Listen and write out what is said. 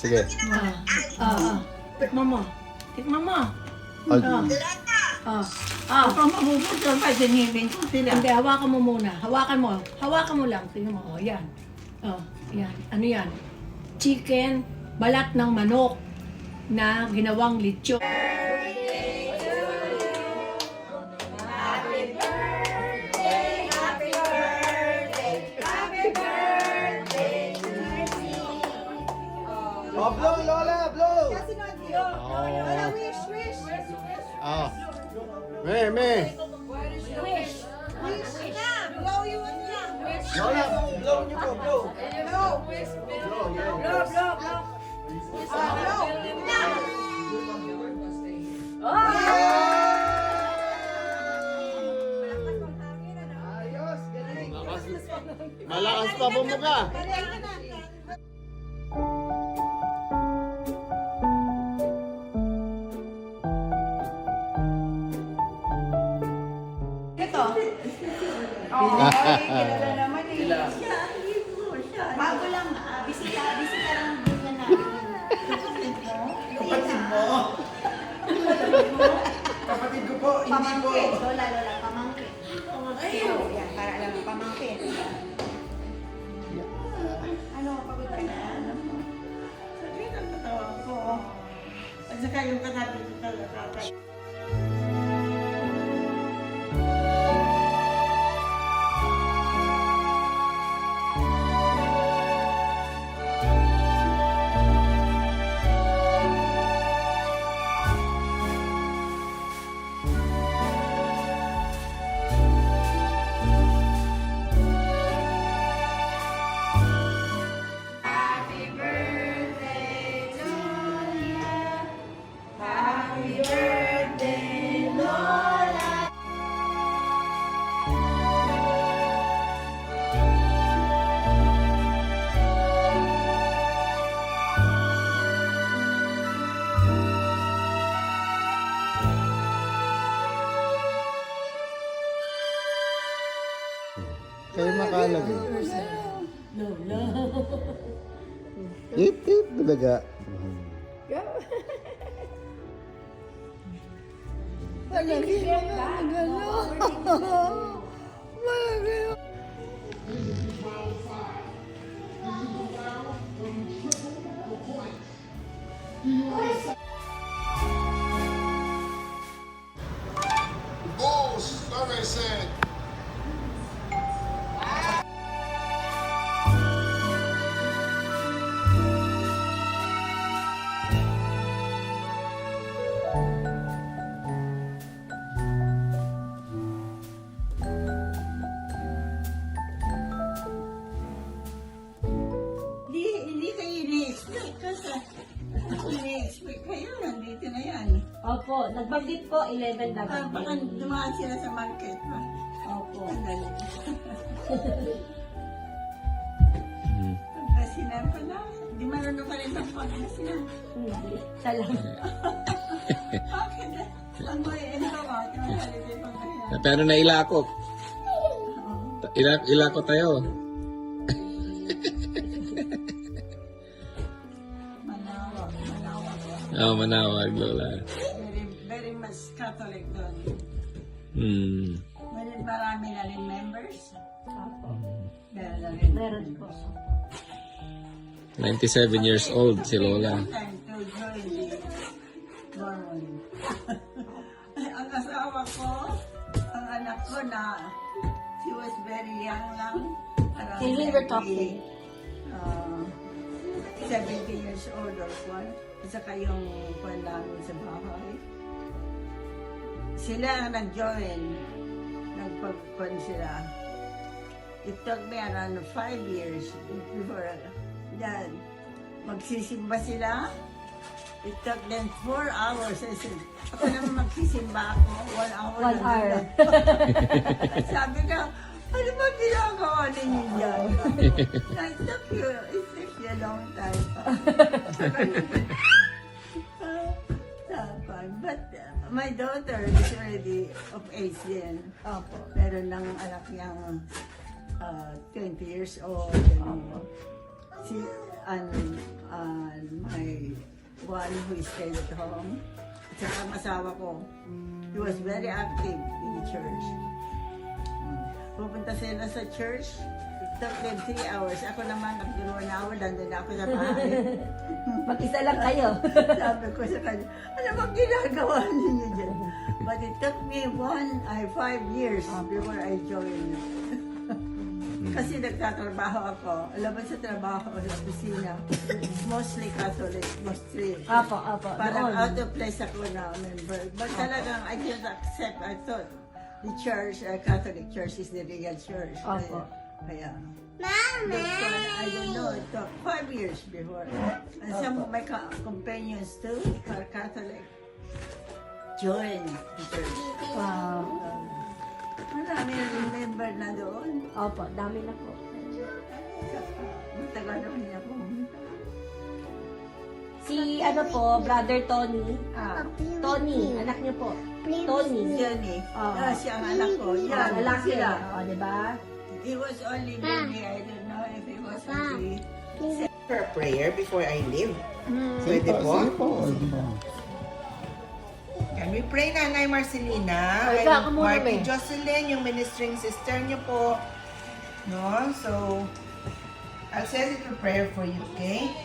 Sige. Tikman mo. Tikman mo. Ah, Ikaw mabubuto pa sinibin ko sila. Hindi, hawakan mo muna. Hawakan mo. Hawakan mo lang. Tingnan mo. Yan. Yan. Ano yan? Chicken, balat ng manok na ginawang lechon. Oh, blow, Lola, blow! Lola, wish, wish. Ah. Me. Wish na. Blow you one na. Lola, blow niyo po, blow. Blow. Blow, blow, blow. Blow. Na. Ayos, galing. Malakas pa bumuka. Pareha na. Kilala naman eh. Bago lang, bisita lang din na namin. Kapatid mo. Kapatid ko po, hindi po. Pamangkin. Lola, pamangkin. Pamangkin. Yan, para alam mo, pamangkin. Ano, pagod ka na? Sabi ng katawan ko. At saka yung katabi ko talaga. Kayo makalagay. Hip, hip, talaga. Bull Survey said Hindi kayo ini-expect kasi. Ini-expect kayo, nandito na yan. Opo, nagbanggit po 11 na Baka dumaan sila sa market pa. Opo. Ang dali. Pagkasinan pa na. Di marunong ka rin ng pagkasinan. Hindi. Salamat. Bakit? Ang may entawa, kaya halipin pa kaya. Pero nailakot. Ilakot tayo. Manawag, manawag. Oh, manawag, Lola. Very much Catholic doon. Marami na rin members. Meron na rin. Meron po. 97 years old si Lola. Time to join the Mormon. Ang asawa ko, ang anak ko na she was very young lang. Around Si Hilbert Topley. 70 years old or one. At saka yung kwan namin sa bahay. Sila ang nag-join. Nagpagkwan sila. It took me around 5 years before that. Magsisimba sila. It took them 4 hours. I said, ako naman magsisimba ako. 1 hour. 1 hour. Sabi ko, ano ba ginagawa ninyo dyan? It took you a long time. But my daughter is already of age then. Opo. Meron ng anak niyang 20 years old. si, my one who stayed at home, at saka ang asawa ko. He was very active in the church. Pupunta sila sa church, it took them 3 hours. Ako naman, after 1 hour, nandun na ako sa bahay. Mag-isa lang kayo. Sabi ko sa kanya, ano bang ginagawa ninyo dyan? But it took me 5 years before I joined. Kasi nagtatrabaho ako. Alam mo sa trabaho sa opisina, mostly Catholic, mostly. Apo. Parang Noon. out of place ako na member. But talagang I didn't accept. I thought the church, Catholic church is the real church. Opo. Kaya I don't know, it took 5 years before. And some of my companions too are Catholic. Join the church. Wow. Marami na remember na doon. Opo, dami na po. Matagal na niya po. Si ano po, Brother Tony. Tony, anak niyo po. Tony. Jenny. Oh. Siya ang anak ko. Yan, Lalaki sila. sila. O, diba? He was only baby. I don't know if he was only... For a prayer before I leave. Sige Pwede po? Sige po. Sige po. Can we pray, Nanay Marcelina? Ay, And ka muna, Marty me. Jocelyn, yung ministering sister niyo po. No? So, I'll send it to prayer for you, okay?